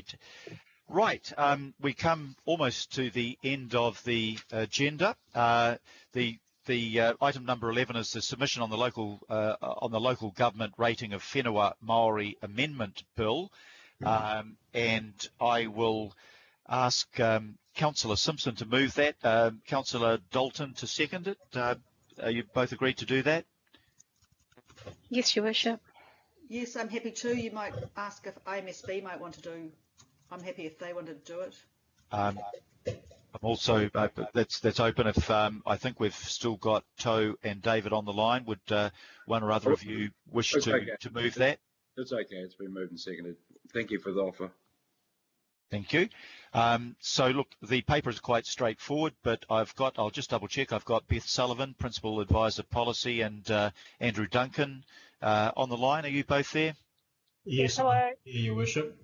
carried. Right, we come almost to the end of the agenda. The item number 11 is the submission on the local government rating of Whenua Māori Amendment Bill, and I will ask Councillor Simpson to move that. Councillor Dalton to second it. Are you both agreed to do that? Yes, Your Worship. Yes, I'm happy to. You might ask if IMSB might want to do. I'm happy if they wanted to do it. I'm also that's open. If I think we've still got Toe and David on the line, would one or other of you wish to move that? It's okay. It's been moved and seconded. Thank you for the offer. Thank you. So look, the paper is quite straightforward, but I'll just double check. I've got Beth Sullivan, Principal Advisor Policy, and Andrew Duncan on the line. Are you both there? Yes, hello. Your Worship.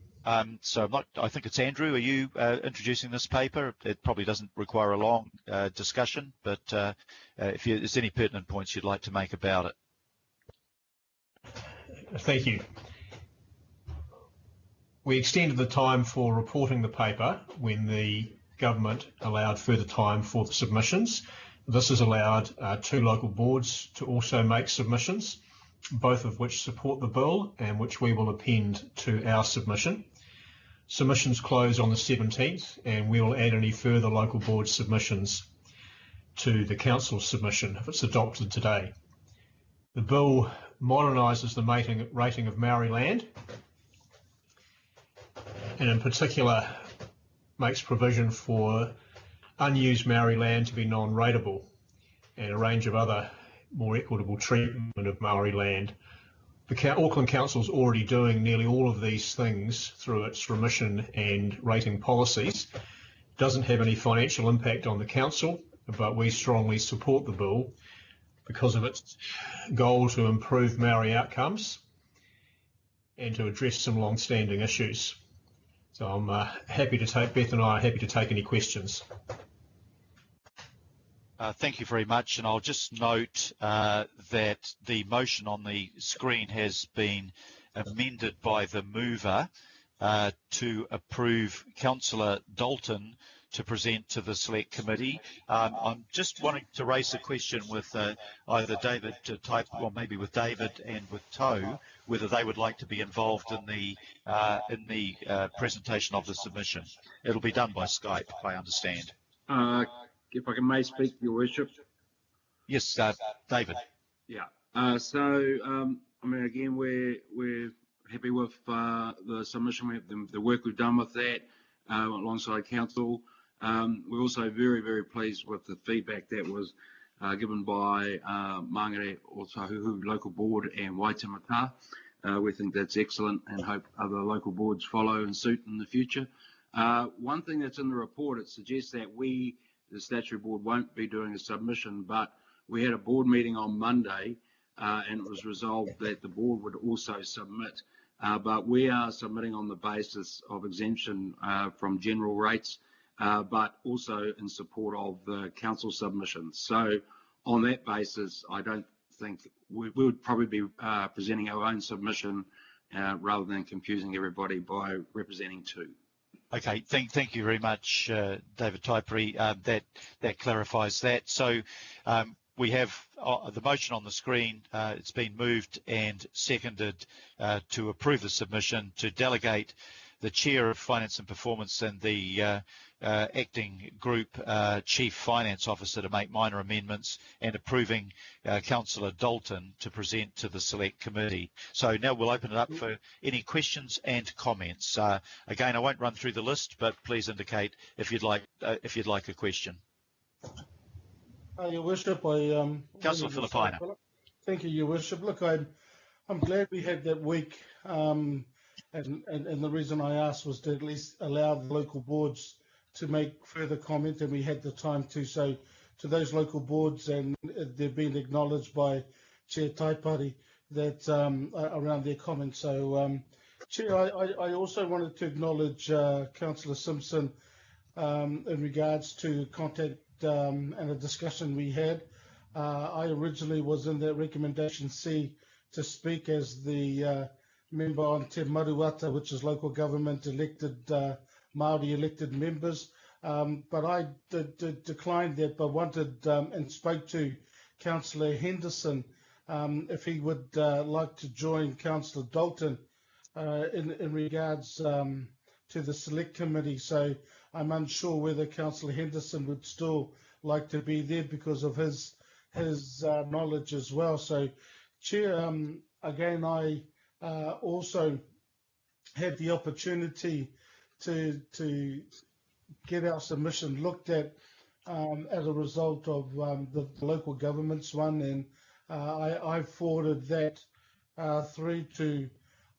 So I think it's Andrew. Are you introducing this paper? It probably doesn't require a long discussion, but if there's any pertinent points you'd like to make about it. Thank you. We extended the time for reporting the paper when the government allowed further time for the submissions. This has allowed 2 local boards to also make submissions, both of which support the bill and which we will append to our submission. Submissions close on the 17th, and we will add any further local board submissions to the council's submission if it's adopted today. The bill modernises the rating of Maori land, and in particular makes provision for unused Maori land to be non-rateable and a range of other more equitable treatment of Maori land. The Auckland Council is already doing nearly all of these things through its remission and rating policies. It doesn't have any financial impact on the council, but we strongly support the bill because of its goal to improve Maori outcomes and to address some long-standing issues. So I'm happy to take, Beth and I are happy to take any questions. Thank you very much, and I'll just note that the motion on the screen has been amended by the mover to approve Councillor Dalton to present to the Select Committee. I'm just wanting to raise a question with either David or maybe with David and with Toe, whether they would like to be involved in the presentation of the submission. It'll be done by Skype, I understand. If I may speak, Your Worship. Yes, David. Yeah. I mean, again, we're happy with the submission. We have the work we've done with that alongside council. We're also very, very pleased with the feedback that was given by Mangere Otahuhu Local Board and Waitemata. We think that's excellent and hope other local boards follow and suit in the future. One thing that's in the report, it suggests that the statutory board won't be doing a submission, but we had a board meeting on Monday and it was resolved that the board would also submit, but we are submitting on the basis of exemption from general rates, but also in support of the council submissions. So on that basis, I don't think we would probably be presenting our own submission rather than confusing everybody by representing 2. Okay, thank you very much, David Taiperi. That clarifies that. So we have the motion on the screen. It's been moved and seconded to approve the submission to delegate the Chair of Finance and Performance and the Acting Group Chief Finance Officer to make minor amendments, and approving Councillor Dalton to present to the Select Committee. So now we'll open it up for any questions and comments. Again, I won't run through the list, but please indicate if you'd like a question. Your Worship, Councillor Filipaina. Thank you, Your Worship. Look, I'm glad we had that week, and the reason I asked was to at least allow the local boards to make further comment, and we had the time to. So to those local boards, and they've been acknowledged by Chair Taiperi that around their comments. So Chair, I also wanted to acknowledge Councillor Simpson in regards to contact and a discussion we had. I originally was in that recommendation C to speak as the member on Te Maruata, which is local government elected, Māori elected members. But I declined that, but wanted and spoke to Councillor Henderson if he would like to join Councillor Dalton in regards to the select committee. So I'm unsure whether Councillor Henderson would still like to be there because of his knowledge as well. So, Chair, again, I also had the opportunity to get our submission looked at as a result of the local governments one, and I forwarded that through to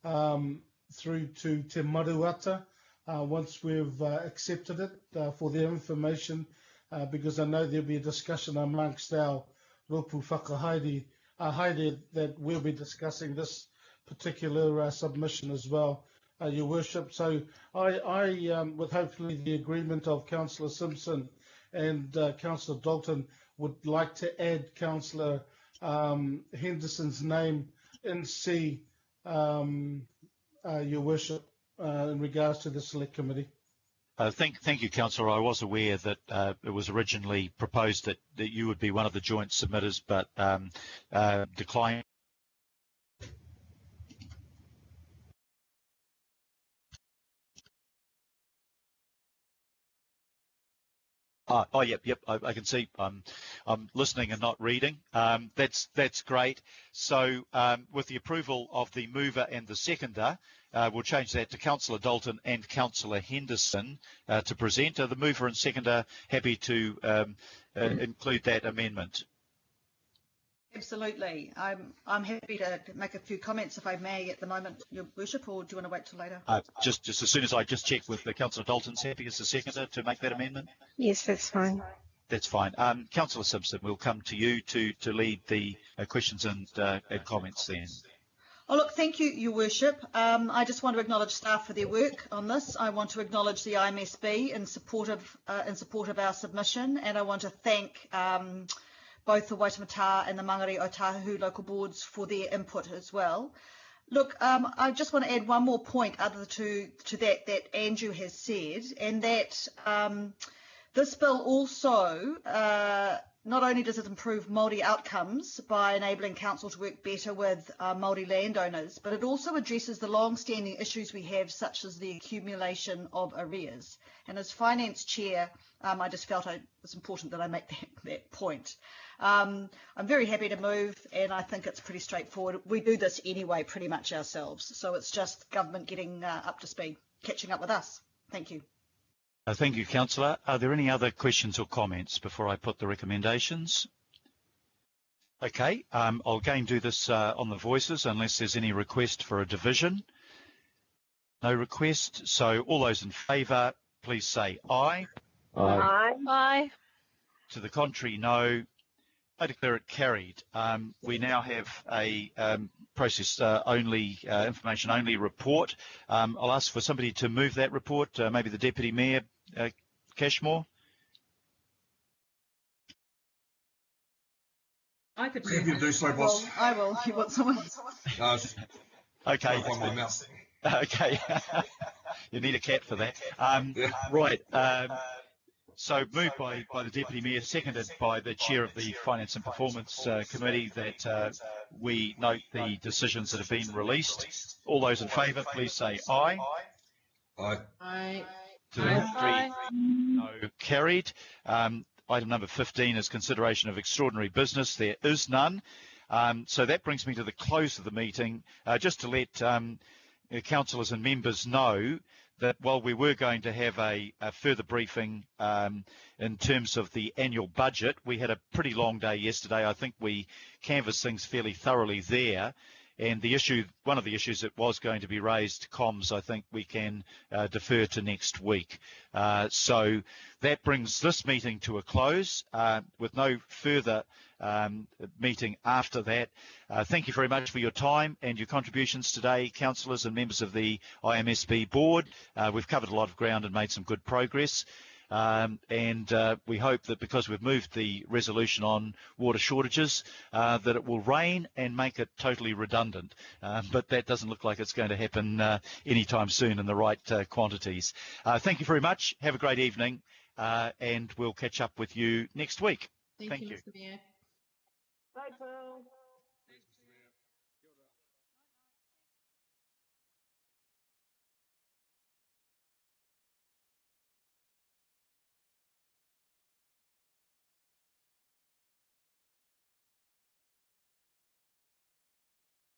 Te Maruata once we've accepted it for their information, because I know there'll be a discussion amongst our Ropu Whakahaere haere that we'll be discussing this particular submission as well, Your Worship. So I with hopefully the agreement of Councillor Simpson and Councillor Dalton, would like to add Councillor Henderson's name in C, Your Worship, in regards to the Select Committee. Thank you, Councillor. I was aware that it was originally proposed that you would be one of the joint submitters, but declined. Yep. I can see. I'm listening and not reading. That's great. So with the approval of the mover and the seconder, we'll change that to Councillor Dalton and Councillor Henderson to present. Are the mover and seconder happy to include that amendment? Absolutely. I'm happy to make a few comments, if I may, at the moment, Your Worship, or do you want to wait till later? Just as soon as I just check with the Councillor Dalton's happy as the seconder to make that amendment? Yes, that's fine. That's fine. Councillor Simpson, we'll come to you to lead the questions and comments then. Oh, look, thank you, Your Worship. I just want to acknowledge staff for their work on this. I want to acknowledge the IMSB in support of our submission, and I want to thank both the Waitemata and the Mangere Otahu local boards for their input as well. Look, I just want to add one more point other to that Andrew has said, and that this bill also, not only does it improve Māori outcomes by enabling council to work better with Māori landowners, but it also addresses the long-standing issues we have, such as the accumulation of arrears. And as Finance Chair, I just felt it was important that I make that point. I'm very happy to move, and I think it's pretty straightforward. We do this anyway pretty much ourselves, so it's just government getting up to speed, catching up with us. Thank you. Thank you, Councillor. Are there any other questions or comments before I put the recommendations? Okay, I'll again do this on the voices unless there's any request for a division. No request, so all those in favour, please say aye. Aye. Aye. To the contrary, no. I declare it carried. We now have a process only, information only report. I'll ask for somebody to move that report, maybe the Deputy Mayor, Cashmore. I could If you do so, boss. I will. You want someone? No, it's Okay. on my mouth. Okay. You need a cat for that. Yeah. Right. So moved by the Deputy Mayor, seconded by the Chair of the Finance and Performance Committee, that we note the decisions that have been released. All those in favour, please say aye. Aye. Aye. To the contrary, no, carried. Item number 15 is consideration of extraordinary business. There is none. So that brings me to the close of the meeting. Just to let councillors and members know that while we were going to have a further briefing in terms of the annual budget, we had a pretty long day yesterday. I think we canvassed things fairly thoroughly there. And the issue, one of the issues that was going to be raised, comms, I think we can defer to next week. So that brings this meeting to a close with no further meeting after that. Thank you very much for your time and your contributions today, councillors and members of the IMSB board. We've covered a lot of ground and made some good progress. and we hope that because we've moved the resolution on water shortages, that it will rain and make it totally redundant. But that doesn't look like it's going to happen anytime soon in the right quantities. Thank you very much. Have a great evening, and we'll catch up with you next week. Thank you. you. Mr. Mayor. Bye, Paul.